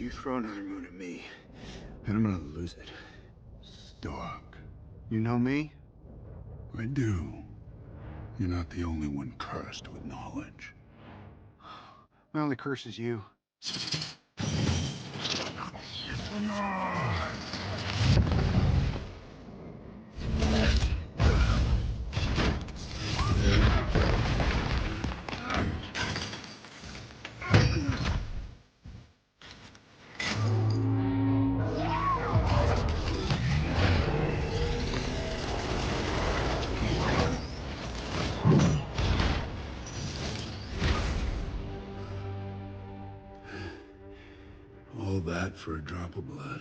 You throw another moon at me, and I'm gonna lose it. Stark. You know me? I do. You're not the only one cursed with knowledge. My only curse is you. All that for a drop of blood.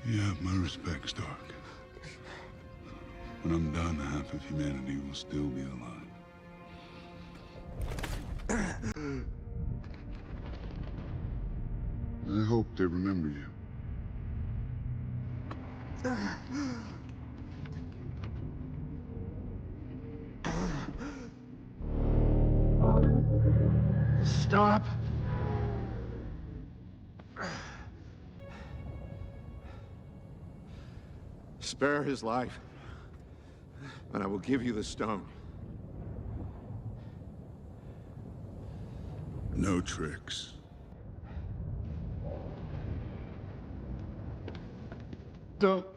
You have my respect, Stark. When I'm done, half of humanity will still be alive. I hope they remember you. Stop! Spare his life, and I will give you the stone. No tricks. Don't.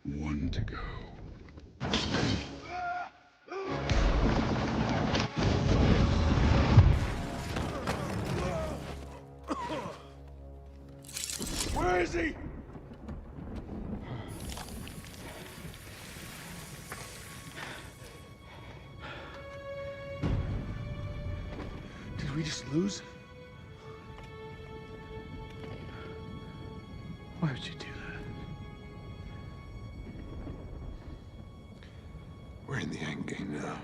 One to go. Where is he? Did we just lose? Why would you do that? We're in the end game now.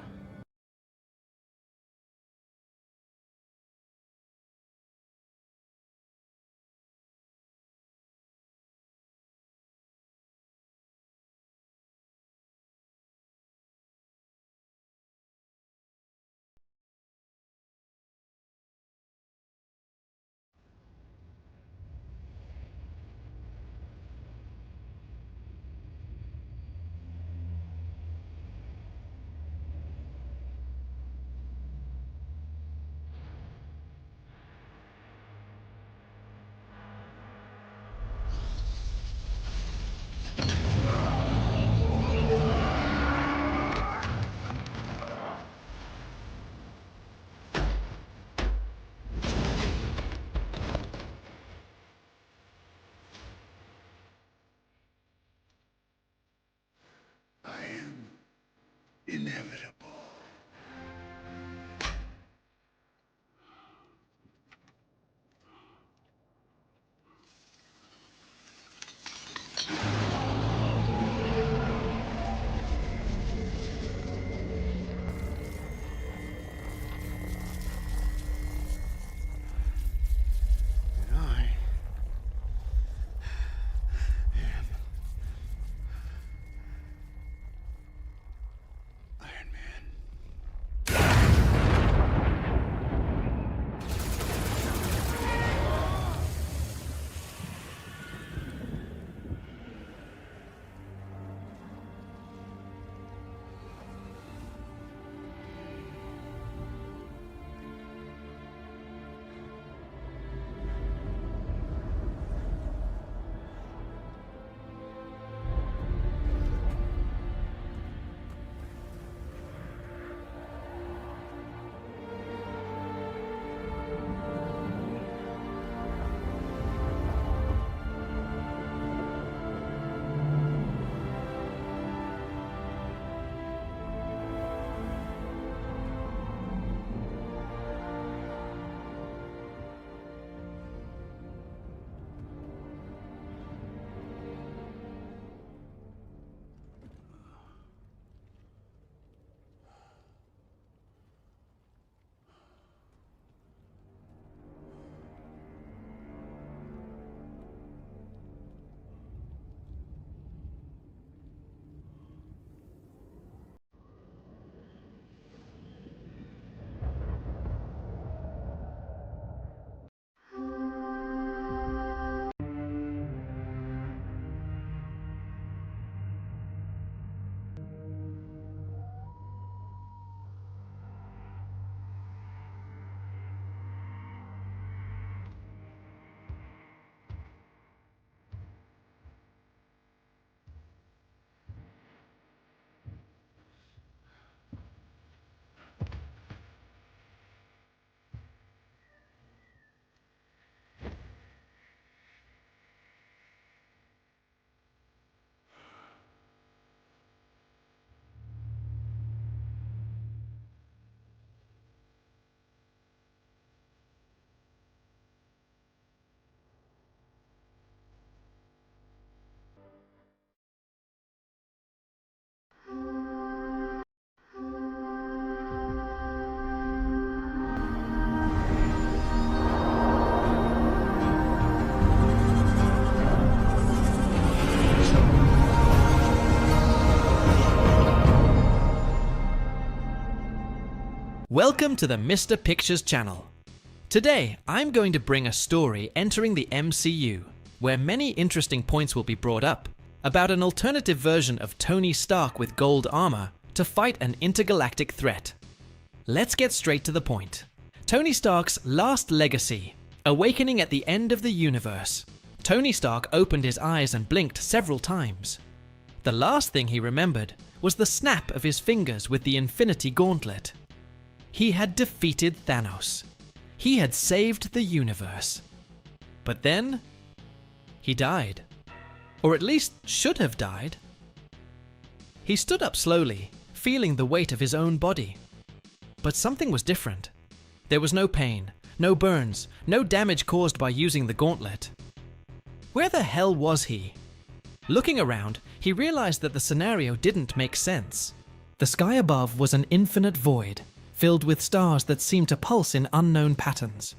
I am inevitable. Welcome to the Mr. Pictures channel. Today, I'm going to bring a story entering the MCU, where many interesting points will be brought up, about an alternative version of Tony Stark with gold armor to fight an intergalactic threat. Let's get straight to the point. Tony Stark's last legacy, awakening at the end of the universe. Tony Stark opened his eyes and blinked several times. The last thing he remembered was the snap of his fingers with the Infinity Gauntlet. He had defeated Thanos. He had saved the universe. But then, he died. Or at least should have died. He stood up slowly, feeling the weight of his own body. But something was different. There was no pain, no burns, no damage caused by using the gauntlet. Where the hell was he? Looking around, he realized that the scenario didn't make sense. The sky above was an infinite void, filled with stars that seemed to pulse in unknown patterns.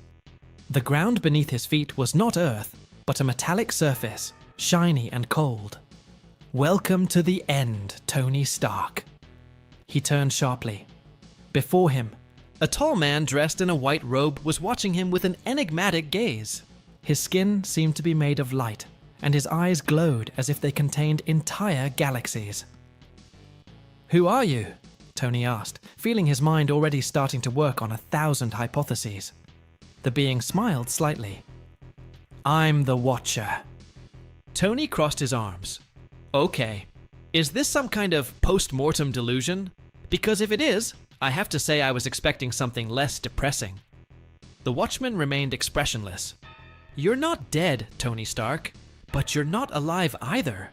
The ground beneath his feet was not Earth, but a metallic surface, shiny and cold. Welcome to the end, Tony Stark. He turned sharply. Before him, a tall man dressed in a white robe was watching him with an enigmatic gaze. His skin seemed to be made of light, and his eyes glowed as if they contained entire galaxies. "Who are you?" Tony asked, feeling his mind already starting to work on 1,000 hypotheses. The being smiled slightly. "I'm the Watcher." Tony crossed his arms. "Okay, is this some kind of post-mortem delusion? Because if it is, I have to say I was expecting something less depressing." The Watchman remained expressionless. "You're not dead, Tony Stark, but you're not alive either.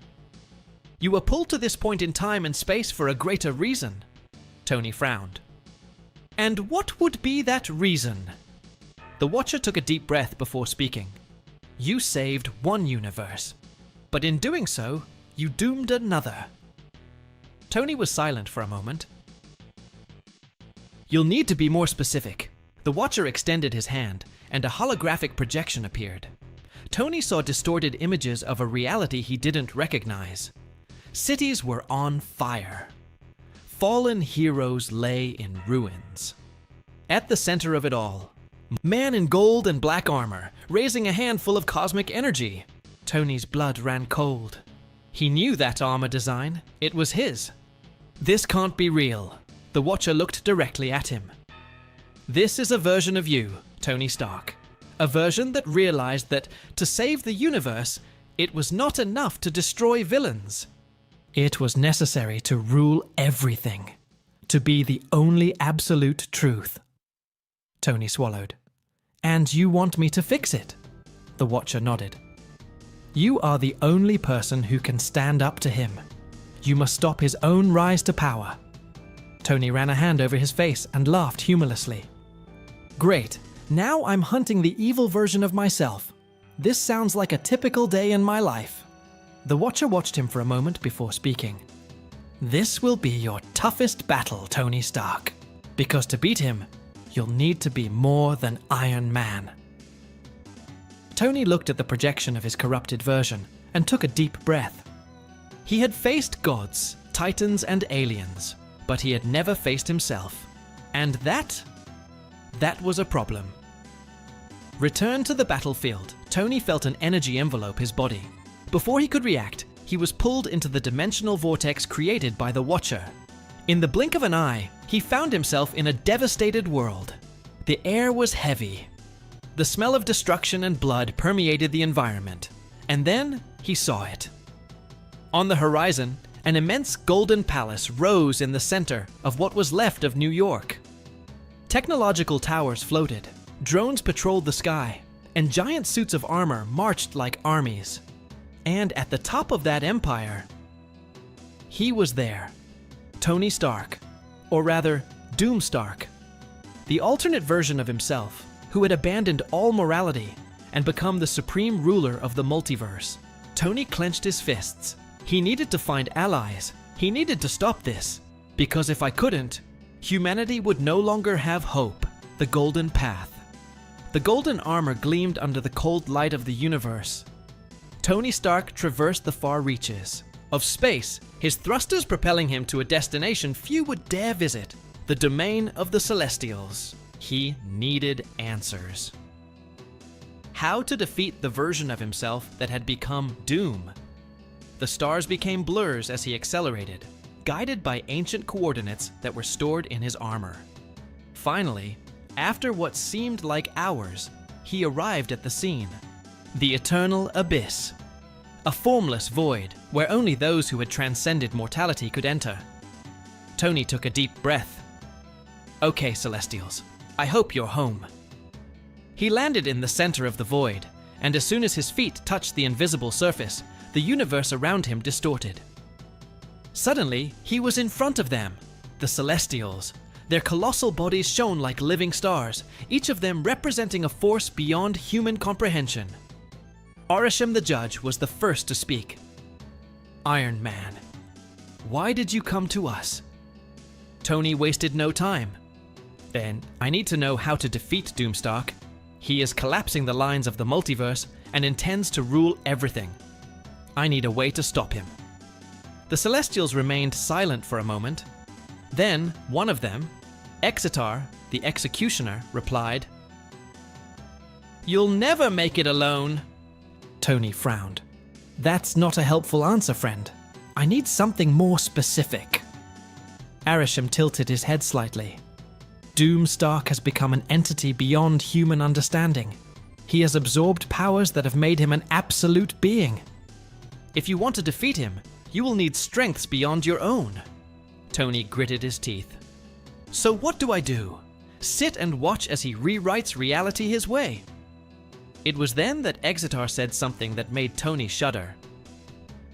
You were pulled to this point in time and space for a greater reason." Tony frowned. "And what would be that reason?" The Watcher took a deep breath before speaking. "You saved one universe, but in doing so, you doomed another." Tony was silent for a moment. "You'll need to be more specific." The Watcher extended his hand, and a holographic projection appeared. Tony saw distorted images of a reality he didn't recognize. Cities were on fire. Fallen heroes lay in ruins. At the center of it all, man in gold and black armor, raising a handful of cosmic energy. Tony's blood ran cold. He knew that armor design. It was his. "This can't be real." The Watcher looked directly at him. "This is a version of you, Tony Stark. A version that realized that to save the universe, it was not enough to destroy villains. It was necessary to rule everything, to be the only absolute truth." Tony swallowed. "And you want me to fix it?" The Watcher nodded. "You are the only person who can stand up to him. You must stop his own rise to power." Tony ran a hand over his face and laughed humorlessly. "Great. Now I'm hunting the evil version of myself. This sounds like a typical day in my life." The Watcher watched him for a moment before speaking. "This will be your toughest battle, Tony Stark. Because to beat him, you'll need to be more than Iron Man." Tony looked at the projection of his corrupted version and took a deep breath. He had faced gods, titans, and aliens, but he had never faced himself. And that was a problem. Returned to the battlefield, Tony felt an energy envelope his body. Before he could react, he was pulled into the dimensional vortex created by the Watcher. In the blink of an eye, he found himself in a devastated world. The air was heavy. The smell of destruction and blood permeated the environment. And then he saw it. On the horizon, an immense golden palace rose in the center of what was left of New York. Technological towers floated, drones patrolled the sky, and giant suits of armor marched like armies. And at the top of that empire, he was there. Tony Stark, or rather, Doom Stark. The alternate version of himself, who had abandoned all morality and become the supreme ruler of the multiverse. Tony clenched his fists. He needed to find allies. He needed to stop this. Because if I couldn't, humanity would no longer have hope. The golden path. The golden armor gleamed under the cold light of the universe. Tony Stark traversed the far reaches of space, his thrusters propelling him to a destination few would dare visit. the domain of the Celestials. He needed answers. How to defeat the version of himself that had become Doom? The stars became blurs as he accelerated, guided by ancient coordinates that were stored in his armor. Finally, after what seemed like hours, he arrived at the scene. The Eternal Abyss. A formless void where only those who had transcended mortality could enter. Tony took a deep breath. Okay, Celestials, I hope you're home. He landed in the center of the void, and as soon as his feet touched the invisible surface, the universe around him distorted. Suddenly, he was in front of them, the Celestials. Their colossal bodies shone like living stars, each of them representing a force beyond human comprehension. Orisham the Judge was the first to speak. Iron Man, why did you come to us? Tony wasted no time. Then, I need to know how to defeat Doomstark. He is collapsing the lines of the multiverse and intends to rule everything. I need a way to stop him. The Celestials remained silent for a moment. Then, one of them, Exitar, the Executioner, replied, "You'll never make it alone." Tony frowned. That's not a helpful answer, friend. I need something more specific. Orisham tilted his head slightly. Doomstark has become an entity beyond human understanding. He has absorbed powers that have made him an absolute being. If you want to defeat him, you will need strengths beyond your own. Tony gritted his teeth. So what do I do? Sit and watch as he rewrites reality his way? It was then that Exitar said something that made Tony shudder.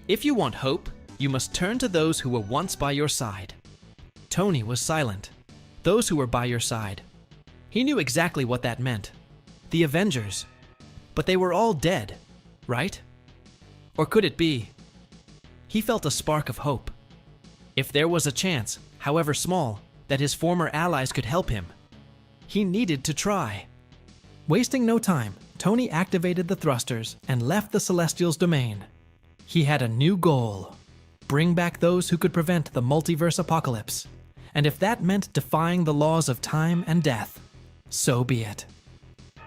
If you want hope, you must turn to those who were once by your side. Tony was silent. Those who were by your side. He knew exactly what that meant. The Avengers. But they were all dead, right? Or could it be? He felt a spark of hope. If there was a chance, however small, that his former allies could help him, he needed to try. Wasting no time, Tony activated the thrusters and left the Celestials' domain. He had a new goal. Bring back those who could prevent the multiverse apocalypse. And if that meant defying the laws of time and death, so be it.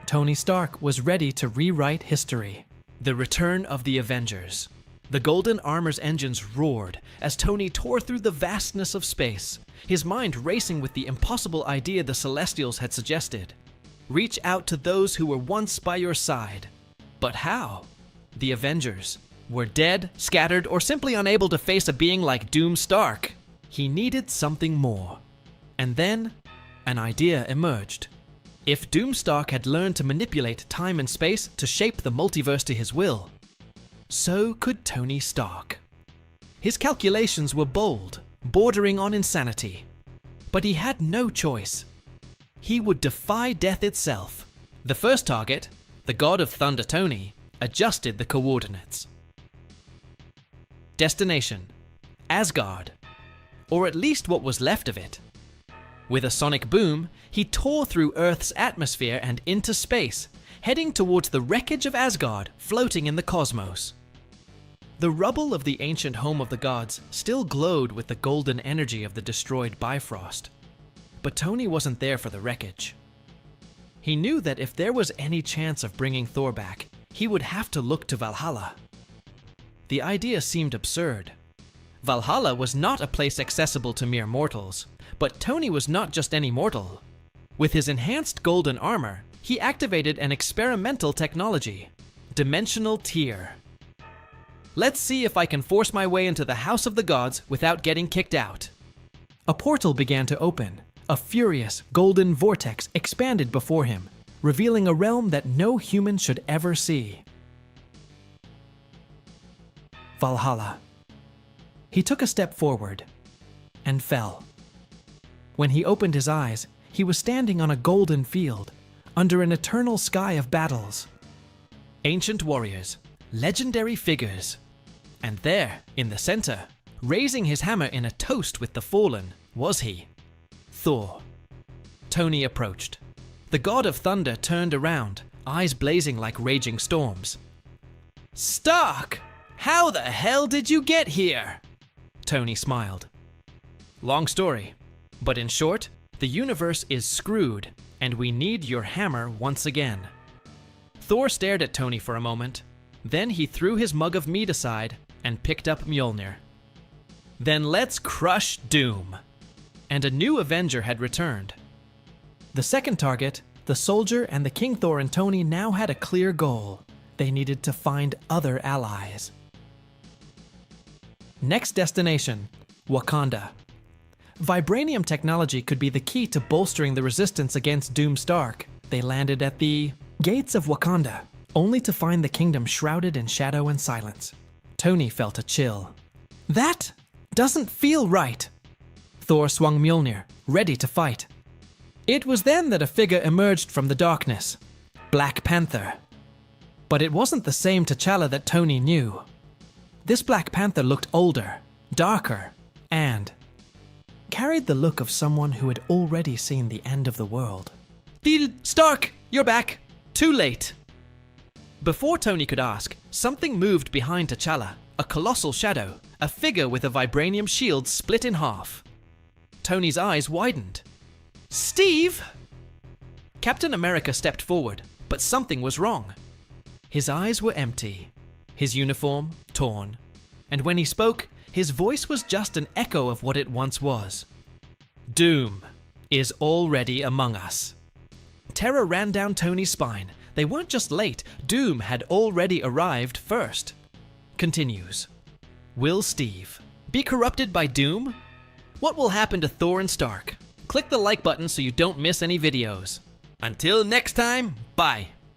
Tony Stark was ready to rewrite history. The return of the Avengers. The Golden Armor's engines roared as Tony tore through the vastness of space, his mind racing with the impossible idea the Celestials had suggested. Reach out to those who were once by your side. But how? The Avengers were dead, scattered, or simply unable to face a being like Doomstark. He needed something more. And then, an idea emerged. If Doomstark had learned to manipulate time and space to shape the multiverse to his will, so could Tony Stark. His calculations were bold, bordering on insanity. But he had no choice. He would defy death itself. The first target, the God of Thunder Tony, adjusted the coordinates. Destination: Asgard. Or at least what was left of it. With a sonic boom, he tore through Earth's atmosphere and into space, heading towards the wreckage of Asgard floating in the cosmos. The rubble of the ancient home of the gods still glowed with the golden energy of the destroyed Bifrost. But Tony wasn't there for the wreckage. He knew that if there was any chance of bringing Thor back, he would have to look to Valhalla. The idea seemed absurd. Valhalla was not a place accessible to mere mortals, but Tony was not just any mortal. With his enhanced golden armor, he activated an experimental technology, Dimensional Tier. Let's see if I can force my way into the House of the Gods without getting kicked out. A portal began to open. A furious, golden vortex expanded before him, revealing a realm that no human should ever see. Valhalla. He took a step forward and fell. When he opened his eyes, he was standing on a golden field, under an eternal sky of battles. Ancient warriors, legendary figures. And there, in the center, raising his hammer in a toast with the fallen, was he, Thor. Tony approached. The god of thunder turned around, eyes blazing like raging storms. "Stark! How the hell did you get here?" Tony smiled. Long story, but in short, The universe is screwed, and we need your hammer once again. Thor stared at Tony for a moment. Then he threw his mug of mead aside and picked up Mjolnir. Then let's crush Doom. And a new Avenger had returned. The second target, the soldier and the King Thor and Tony now had a clear goal. They needed to find other allies. Next destination, Wakanda. Vibranium technology could be the key to bolstering the resistance against Doom Stark. They landed at the gates of Wakanda, only to find the kingdom shrouded in shadow and silence. Tony felt a chill. That doesn't feel right. Thor swung Mjolnir, ready to fight. It was then that a figure emerged from the darkness. Black Panther. But it wasn't the same T'Challa that Tony knew. This Black Panther looked older, darker, and carried the look of someone who had already seen the end of the world. Stark, you're back. Too late. Before Tony could ask, something moved behind T'Challa, a colossal shadow, a figure with a vibranium shield split in half. Tony's eyes widened. Steve! Captain America stepped forward, but something was wrong. His eyes were empty, his uniform torn, and when he spoke, his voice was just an echo of what it once was. Doom is already among us. Terror ran down Tony's spine. They weren't just late, Doom had already arrived first. Continues. Will Steve be corrupted by Doom? What will happen to Thor and Stark? Click the like button so you don't miss any videos. Until next time, bye.